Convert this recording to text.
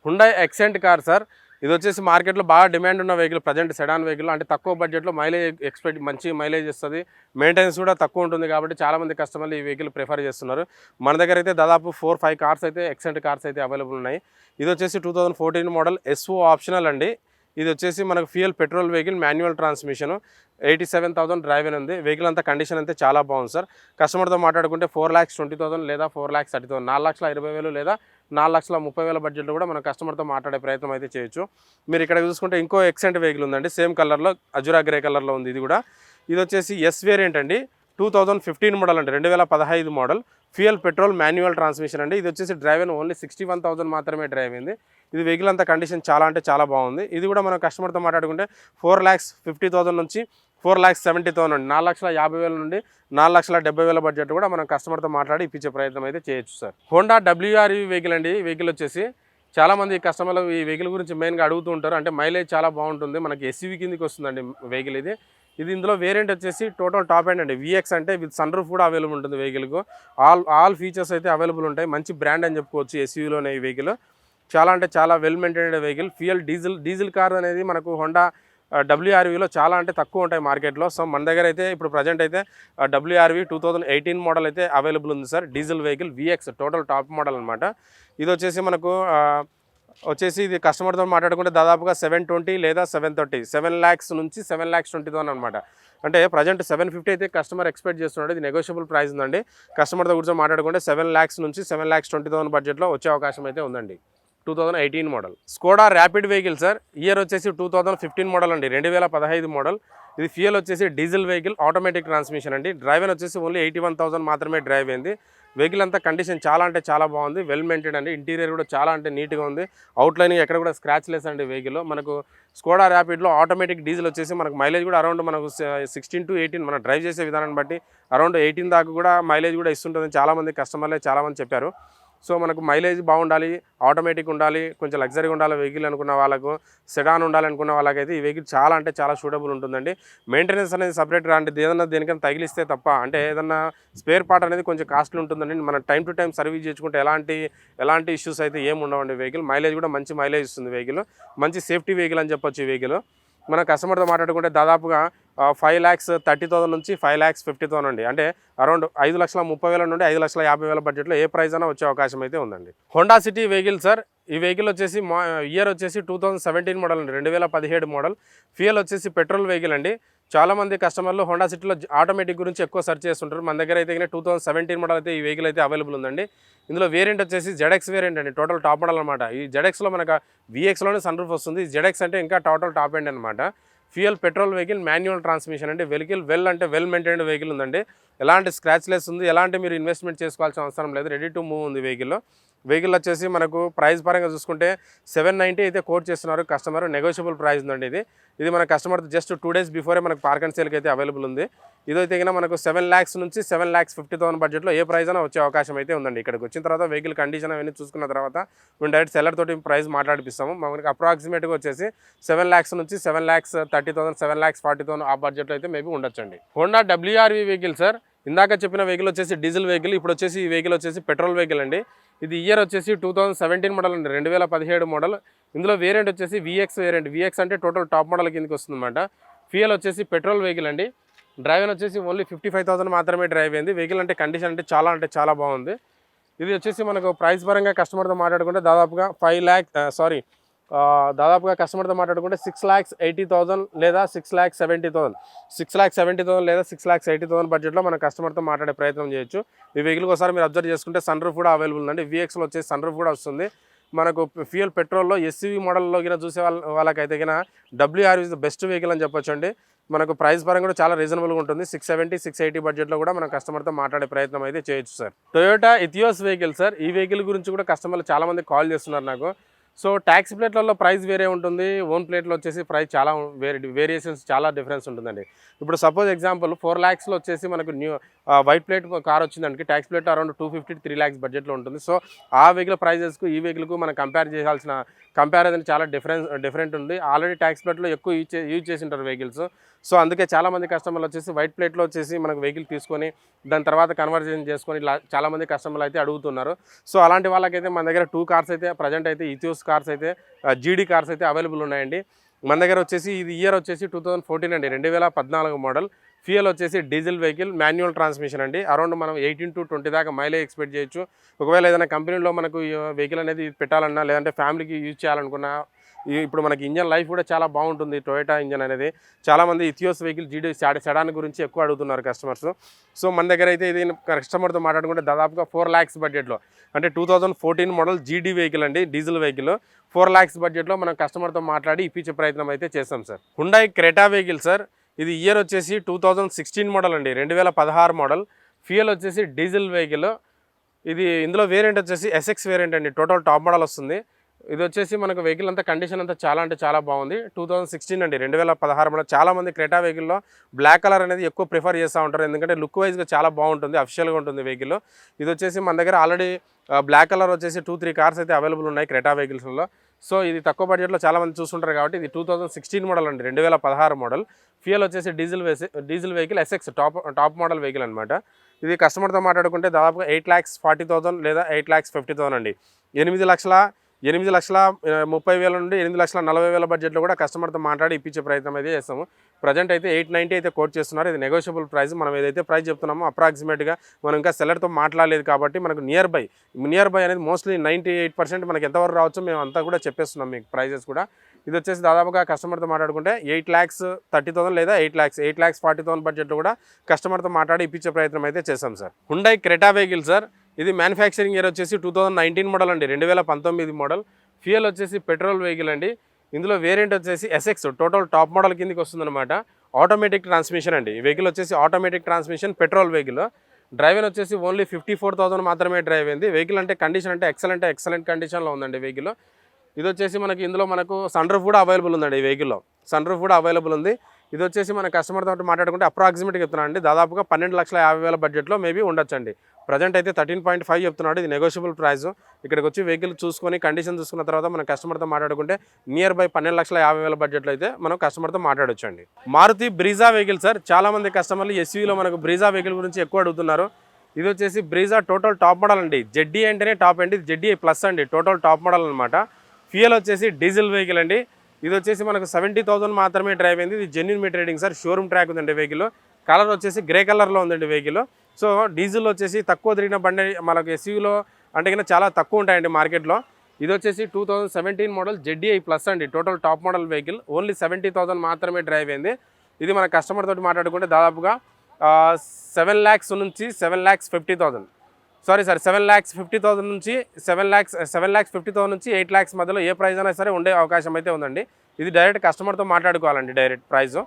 Hyundai ఎక్సెంట్ car sir. ఇది వచ్చేసి మార్కెట్లో బాగా డిమాండ్ ఉన్న వెహికల్, ప్రజెంట్ సెడాన్ వెహికల్. అంటే తక్కువ బడ్జెట్లో మైలేజ్ ఎక్స్పెక్ట్, మంచి మైలేజ్ ఇస్తుంది, మెయింటెనెన్స్ కూడా తక్కువ ఉంటుంది కాబట్టి చాలామంది కస్టమర్లు ఈ వెహికల్ ప్రిఫర్ చేస్తున్నారు. మన దగ్గర అయితే దాదాపు 4-5 కార్స్ అయితే ఎక్సెంట్ కార్స్ అయితే అవైలబుల్ ఉన్నాయి. ఇది వచ్చేసి 2014 మోడల్, ఎస్ఓ ఆప్షనల్ అండి. ఇది వచ్చేసి మనకు fuel petrol vehicle, manual transmission, 87,000 drive అని ఉంది. వెహికల్ అంతా కండిషన్ అయితే చాలా బాగుంది సార్. కస్టమర్తో మాట్లాడుకుంటే 4,20,000 లేదా 4,30,000, 4,20,000 లేదా 4,30,000 బడ్జెట్లో కూడా మనం కస్టమర్తో మాట్లాడే ప్రయత్నం అయితే చేయొచ్చు. మీరు ఇక్కడ చూసుకుంటే ఇంకో ఎక్సెంట్ వెహికల్ ఉందండి, సేమ్ కలర్లో, అజురా గ్రే కలర్లో ఉంది ఇది కూడా. ఇది వచ్చేసి ఎస్ వేరియంట్ అండి, 2015 మోడల్ అండి, 2015 model, fuel petrol manual transmission అండి. ఇది వచ్చేసి డ్రైవ్ అయిన ఓన్లీ 61,000 మాత్రమే డ్రైవ్ అయింది. ఇది వెహికల్ అంతా కండిషన్ చాలా అంటే చాలా బాగుంది. ఇది కూడా మనం కస్టమర్తో మాట్లాడుకుంటే 4,50,000 నుంచి 4,70,000 అండి, 4,50,000 నుండి 4,70,000 బడ్జెట్ కూడా మనం కస్టమర్తో మాట్లాడి ఇప్పించే ప్రయత్నం అయితే చేయొచ్చు సార్. హోండా WRV వెహికల్ అండి. ఈ వెహికల్ వచ్చేసి చాలామంది కస్టమర్లు ఈ వెహికల్ గురించి మెయిన్గా అడుగుతూ ఉంటారు. అంటే మైలేజ్ చాలా బాగుంటుంది, మనకి ఎస్యూవీ కిందకి వస్తుందండి వెహికల్ ఇది. ఇందులో వేరియంట్ వచ్చేసి టోటల్ టాప్ ఎండ్ అండి, VX అంటే విత్ సన్ రూఫ్ కూడా అవైలబుల్ ఉంటుంది వెహికల్కు. ఆల్ ఫీచర్స్ అయితే అవైలబుల్ ఉంటాయి. మంచి బ్రాండ్ అని చెప్పుకోవచ్చు ఎస్యూవీలోనే ఈ వెహికల్. చాలా అంటే చాలా well maintained vehicle. Fuel diesel car అనేది మనకు హోండా WRVలో చాలా అంటే తక్కువ ఉంటాయి మార్కెట్లో. సో మన దగ్గర అయితే ఇప్పుడు ప్రజెంట్ అయితే WRV 2018 మోడల్ అయితే అవైలబుల్ ఉంది sir. Diesel vehicle, VX total top model అనమాట. ఇది వచ్చేసి మనకు ఇది కస్టమర్తో మాట్లాడుకుంటే దాదాపుగా 720 లేదా 730, 7 lakhs నుంచి 7,20,000 అనమాట. అంటే ప్రజెంట్ 750 అయితే కస్టమర్ ఎక్స్పెక్ట్ చేస్తున్నాడు. ఇది నెగోషియబుల్ ప్రైస్ ఉందండి. కస్టమర్తో కూర్చొని మాట్లాడుకుంటే 7 lakhs నుంచి 7,20,000 బడ్జెట్లో వచ్చే అవకాశం అయితే ఉందండి. 2018 model Skoda rapid vehicle sir. Year వచ్చేసి 2015 మోడల్ అండి, 2015 మోడల్. ఇది ఫ్యూయల్ వచ్చేసి డీజిల్ వెహికల్, ఆటోమేటిక్ ట్రాన్స్మిషన్ అండి. డ్రైవర్ వచ్చేసి ఓన్లీ 81,000 మాత్రమే డ్రైవ్ అయింది. వెహికల్ అంతా కండిషన్ చాలా అంటే చాలా బాగుంది, వెల్ మెయింటైన్ అండి. ఇంటీరియర్ కూడా చాలా అంటే నీట్గా ఉంది. అవుట్లైనింగ్ ఎక్కడ కూడా స్క్రాచ్ లెస్ అండి వెహికల్. మనకు స్కోడా ర్యాపిడ్లో ఆటోమేటిక్ డీజిల్ వచ్చేసి మనకు మైలేజ్ కూడా అరౌండ్ మనకు 16 to 18, మనం డ్రైవ్ చేసే విధానాన్ని బట్టి అరౌండ్ 18 దాకా కూడా మైలేజ్ కూడా ఇస్తుంటుందని చాలామంది కస్టమర్లే చాలామంది చెప్పారు. సో మనకు మైలేజ్ బాగుండాలి, ఆటోమేటిక్ ఉండాలి, కొంచెం లగ్జరీగా ఉండాలి వెహికల్ అనుకున్న వాళ్ళకు, సెడాన్ ఉండాలనుకున్న వాళ్ళకైతే ఈ వెహికల్ చాలా అంటే చాలా సూటబుల్ ఉంటుందండి. మెయింటెనెన్స్ అనేది సపరేట్గా, అంటే ఏదన్నా దేనికైనా తగిలిస్తే తప్ప, అంటే ఏదన్నా స్పేర్ పార్ట్ అనేది కొంచెం కాస్ట్లీ ఉంటుందండి. మనం టైం టు టైం సర్వీస్ చేసుకుంటే ఎలాంటి ఇష్యూస్ అయితే ఏమి ఉండవండి. వెహికల్ మైలేజ్ కూడా మంచి మైలేజ్ ఇస్తుంది. వెహికల్ మంచి సేఫ్టీ వెహికల్ అని చెప్పొచ్చు. ఈ వెహికల్ మన కస్టమర్తో మాట్లాడుకుంటే దాదాపుగా 5,30,000 నుంచి 5,50,000 అండి. అంటే అరౌండ్ 5,30,000 నుండి 5,50,000 బడ్జెట్లో ఏ ప్రైస్ అయినా వచ్చే అవకాశం అయితే ఉందండి. Honda city vehicle sir. ఈ వెహికల్ వచ్చేసి ఇయర్ వచ్చేసి 2017 మోడల్ అండి, 2017 మోడల్. ఫ్యూయల్ వచ్చేసి పెట్రోల్ వెహికల్ అండి. చాలామంది కస్టమర్లు హోండా సిటీలో ఆటోమేటిక్ గురించి ఎక్కువ సెర్చ్ చేస్తుంటారు. మన దగ్గర అయితే 2017 మోడల్ అయితే ఈ వెహికల్ అయితే అవైలబుల్ ఉందండి. ఇందులో వేరియంట్ వచ్చేసి ZX వేరియంట్ అండి, టోటల్ టాప్ మోడల్ అనమాట. ఈ ZXలో మనకు VXలోనే సన్ రూఫ్ వస్తుంది. ZX అంటే ఇంకా టోటల్ టాప్ ఎండ్ అనమాట. Fuel petrol vehicle, manual transmission అంటే వెహికల్ వెల్ మెయింటైన్డ్ వెహికల్ ఉందండి. ఎలాంటి స్క్రాచ్ లెస్ ఉంది, ఎలాంటి మీరు ఇన్వెస్ట్మెంట్ చేసుకోవాల్సిన అవసరం లేదు, రెడీ టు మూవ్ ఉంది వెహికల్ వచ్చేసి మనకు ప్రైస్ పరంగా చూసుకుంటే 790 అయితే కోట్ చేస్తున్నారు కస్టమర్. నెగోషియబుల్ ప్రైస్ ఉందండి. ఇది మన కస్టమర్ జస్ట్ 2 days బిఫోరే మనకు పార్క్ అండ్ సేల్కి అయితే అవైలబుల్ ఉంది. ఇదైతే కన్నా మనకు 7 lakhs నుంచి 7,50,000 బడ్జెట్లో ఏ ప్రైస్ అయినా వచ్చే అవకాశం అయితే ఉందండి. ఇక్కడికి వచ్చిన తర్వాత వెహికల్ కండిషన్ అవన్నీ చూసుకున్న తర్వాత మేము డైరెక్ట్ సెల్లర్ తోటి ప్రైస్ మాట్లాడిపిస్తాము. మనకి అప్రాక్సిమేట్గా వచ్చేసి 7 lakhs నుంచి 7,30,000, 7,40,000 ఆ బడ్జెట్లో అయితే మేబీ ఉండొచ్చండి. Honda WRV vehicle sir. ఇందాక చెప్పిన వెహికల్ వచ్చేసి డీజిల్ వెహికల్, ఇప్పుడు వచ్చేసి ఈ వెహికల్ వచ్చేసి పెట్రోల్ వెహికల్ అండి. ఇది ఇయర్ వచ్చేసి 2017 మోడల్ అండి, 2017 మోడల్. ఇందులో వేరియంట్ వచ్చేసి VX వేరియంట్. VX అంటే టోటల్ టాప్ మోడల్ కిందకి వస్తుంది అనమాట. ఫ్యూయల్ వచ్చేసి పెట్రోల్ వెహికల్ అండి. డ్రైవర్ వచ్చేసి ఓన్లీ 55,000 మాత్రమే డ్రైవ్ అయింది. వెహికల్ అంటే కండిషన్ అంటే చాలా బాగుంది. ఇది వచ్చేసి మనకు ప్రైస్ పరంగా కస్టమర్తో మాట్లాడుకుంటే దాదాపుగా కస్టమర్తో మాట్లాడుకుంటే 6,80,000 లేదా 6,70,000, 6,70,000 లేదా 6,80,000 బడ్జెట్లో మన కస్టమర్తో మాట్లాడే ప్రయత్నం చేయొచ్చు. ఈ వెహికల్కి ఒకసారి మీరు అబ్జర్వ్ చేసుకుంటే సన్ రూఫ్ కూడా అవైలబుల్ ఉందండి. VXలో వచ్చేసి సన్ రూఫ్ కూడా వస్తుంది. మనకు ఫ్యూయల్ పెట్రోల్లో SUV మోడల్లో కింద చూసే వాళ్ళకైతే కింద WRV is the best vehicle అని చెప్పొచ్చు అండి. మనకు ప్రైస్ పరంగా కూడా చాలా రీజనబుల్గా ఉంటుంది. 670, 680 బడ్జెట్లో కూడా మనం కస్టమర్తో మాట్లాడే ప్రయత్నం అయితే చేయొచ్చు sir. Toyota Etios vehicle sir. ఈ వెహికల్ గురించి కూడా కస్టమర్లు చాలామంది కాల్ చేస్తున్నారు నాకు. సో ట్యాక్సీ ప్లేట్లలో ప్రైస్ వేరే ఉంటుంది, ఓన్ ప్లేట్లో వచ్చేసి ప్రైస్ చాలా వేరియేషన్స్ చాలా డిఫరెన్స్ ఉంటుందండి. ఇప్పుడు సపోజ్ ఎగ్జాంపుల్ 4 lakhsలో వచ్చేసి మనకు వైట్ ప్లేట్ కార్ వచ్చిందానికి tax plate around 250 to 3 lakhs బడ్జెట్లో ఉంటుంది. సో ఆ వెహికల్ ప్రైజెస్కు ఈ వెహికల్కు మనం కంపారిజన్ చాలా డిఫరెంట్ ఉంది. ఆల్రెడీ ట్యాక్స్ ప్లేట్లో ఎక్కువ యూజ్ చేసి ఉంటారు వెహికల్స్. సో అందుకే చాలామంది కస్టమర్లు వచ్చేసి వైట్ ప్లేట్లో వచ్చేసి మనకు వెహికల్ తీసుకొని దాని తర్వాత కన్వర్జన్ చేసుకొని ఇలా చాలామంది కస్టమర్లు అయితే అడుగుతున్నారు. సో అలాంటి వాళ్ళకైతే మన దగ్గర 2 కార్స్ అయితే ప్రజెంట్ అయితే ఇథియోస్ కార్స్ అయితే జీడీ కార్స్ అయితే అవైలబుల్ ఉన్నాయండి. మన దగ్గర వచ్చేసి ఇది ఇయర్ వచ్చేసి 2014 అండి, 2014 మోడల్. ఫ్యూయల్ వచ్చేసి డీజిల్ వెహికల్, మాన్యువల్ ట్రాన్స్మిషన్ అండి. అరౌండ్ మనం 18 to 20 దాకా మైలేజ్ ఎక్స్పెక్ట్ చేయొచ్చు. ఒకవేళ ఏదైనా కంపెనీలో మనకు వెహికల్ అనేది పెట్టాలన్నా లేదంటే ఫ్యామిలీకి యూజ్ చేయాలనుకున్నా ఇప్పుడు మనకి ఇంజన్ లైఫ్ కూడా చాలా బాగుంటుంది. టొయోటా ఇంజన్ అనేది చాలామంది ఇథియోస్ వెహికల్ జీడీ సెడాన్ గురించి ఎక్కువ అడుగుతున్నారు కస్టమర్స్. సో మన దగ్గర అయితే ఇది కస్టమర్తో మాట్లాడుకుంటే దాదాపుగా 4 lakhs బడ్జెట్లో, అంటే 2014 మోడల్ జీడీ వెహికల్ అండి, డీజిల్ వెహికల్. 4 lakhs బడ్జెట్లో మనం కస్టమర్తో మాట్లాడి ఇప్పించే ప్రయత్నం అయితే చేస్తాం sir. Hyundai Creta vehicle sir, ఇది ఇయర్ వచ్చేసి 2016 మోడల్ అండి, 2016 మోడల్. ఫ్యూయల్ వచ్చేసి డీజిల్ వెహికల్. ఇది ఇందులో వేరియంట్ వచ్చేసి ఎస్ఎక్స్ వేరియంట్ అండి, టోటల్ టాప్ మోడల్ వస్తుంది. ఇది వచ్చేసి మనకు వెహికల్ అంతా కండిషన్ అంతా చాలా అంటే చాలా బాగుంది. 2016 అండి, 2016 మోడల్. చాలామంది క్రెటా వెహికల్లో బ్లాక్ కలర్ అనేది ఎక్కువ ప్రిఫర్ చేస్తూ ఉంటారు, ఎందుకంటే లుక్ వైజ్గా చాలా బాగుంటుంది, అఫిషియల్గా ఉంటుంది వెహికల్. ఇది వచ్చేసి మన దగ్గర ఆల్రెడీ బ్లాక్ కలర్ వచ్చేసి 2-3 కార్స్ అయితే అవైలబుల్ ఉన్నాయి క్రెటా వెహికల్స్లో. సో ఇది తక్కువ బడ్జెట్లో చాలామంది చూస్తుంటారు కాబట్టి ఇది 2016 మోడల్ అండి, 2016 మోడల్. ఫ్యూయల్ వచ్చేసి diesel vehicle SX top model vehicle అనమాట. ఇది కస్టమర్తో మాట్లాడుకుంటే దాదాపుగా 8,40,000 లేదా 8,50,000 అండి. 8,30,30,000 నుండి 8,40,000 బడ్జెట్లో కూడా కస్టమర్తో మాట్లాడి ఇప్పించే ప్రయత్నం అయితే చేస్తాము. ప్రజెంట్ అయితే 890 అయితే కోట్ చేస్తున్నారు. ఇది నెగోషియబుల్ ప్రైస్. మనం ఏదైతే ప్రైస్ చెప్తున్నామో అప్రాక్సిమేట్గా మనం ఇంకా సెల్లర్తో మాట్లాడలేదు కాబట్టి మనకు నియర్ బై అనేది మోస్ట్లీ 98% మనకి ఎంతవరకు రావచ్చో మేము అంతా కూడా చెప్పేస్తున్నాం మీకు ప్రైజెస్ కూడా. ఇది వచ్చేసి దాదాపుగా కస్టమర్తో మాట్లాడుకుంటే 8,30,000 లేదా 8,40,000 బడ్జెట్లో కూడా కస్టమర్తో మాట్లాడి ఇప్పించే ప్రయత్నం అయితే చేస్తాం sir. Hyundai Creta vehicle sir, ఇది మ్యానుఫ్యాక్చరింగ్ ఇయర్ వచ్చేసి 2019 మోడల్ అండి, 2019 మోడల్. ఫ్యూయల్ వచ్చేసి పెట్రోల్ వెహికల్ అండి. ఇందులో వేరియంట్ వచ్చేసి ఎస్ఎక్స్ టోటల్ టాప్ మోడల్ కిందకి వస్తుందన్నమాట. ఆటోమేటిక్ ట్రాన్స్మిషన్ అండి. ఈ వెహికల్ వచ్చేసి automatic transmission petrol vehicle. Driver వచ్చేసి ఓన్లీ 54,000 మాత్రమే డ్రైవ్ అయింది. వెహికల్ అంటే కండిషన్ అంటే ఎక్సలెంట్ కండిషన్లో ఉందండి వెహికల్. ఇది వచ్చేసి మనకి ఇందులో మనకు సన్ రూఫ్ కూడా అవైలబుల్ ఉందండి. ఈ వెహికల్లో సన్ రూఫ్ కూడా అవైలబుల్ ఉంది. ఇది వచ్చేసి మన కస్టమర్తో మాట్లాడుకుంటే అప్రాక్సిమేట్గా చెప్తున్నాను అండి, దాదాపుగా 12,50,000 బడ్జెట్లో మేబీ ఉండొచ్చండి. ప్రజెంట్ అయితే 13.5 చెప్తున్నాడు. ఇది నెగోషియబుల్ ప్రైస్. ఇక్కడికి వచ్చి వెహికల్ చూసుకొని కండిషన్ చూసుకున్న తర్వాత మనం కస్టమర్తో మాట్లాడుకుంటే నియర్ బై 12,50,000 బడ్జెట్లో అయితే మనం కస్టమర్తో మాట్లాడొచ్చండి. మారుతి బ్రీజా వెహికల్ సార్, చాలామంది కస్టమర్లు ఎస్యూవీలో మనకు బ్రీజా వెహికల్ గురించి ఎక్కువ అడుగుతున్నారు. ఇది వచ్చేసి బ్రీజా టోటల్ టాప్ మోడల్ అండి. జెడ్డీ అంటేనే టాప్ అండి, జెడ్డీ ప్లస్ అండి, టోటల్ టాప్ మోడల్ అనమాట. ఫ్యూయల్ వచ్చేసి డీజిల్ వెహికల్ అండి. ఇది వచ్చేసి మనకు 70,000 మాత్రమే డ్రైవ్ అయింది. ఇది genuine meter reading sir, showroom track ఉందండి వెహికల్. కలర్ వచ్చేసి గ్రే కలర్లో ఉందండి వెహికల్. సో డీజిల్ వచ్చేసి తక్కువ తిరిగిన బండి మనకు ఎస్యూలో అంటే కన్నా చాలా తక్కువ ఉంటాయండి మార్కెట్లో. ఇది వచ్చేసి 2017 మోడల్ జెడ్డీఐ ప్లస్ అండి, total top model vehicle. Only 70,000 మాత్రమే డ్రైవ్ అయింది. ఇది మన కస్టమర్ తోటి మాట్లాడుకుంటే దాదాపుగా 7 lakhs నుంచి 7,50,000 7,50,000 నుంచి 7,50,000 నుంచి 8 lakhs మధ్యలో ఏ ప్రైస్ అయినా సరే ఉండే అవకాశం అయితే ఉందండి. ఇది డైరెక్ట్ కస్టమర్తో మాట్లాడుకోవాలండి, డైరెక్ట్ ప్రైస్.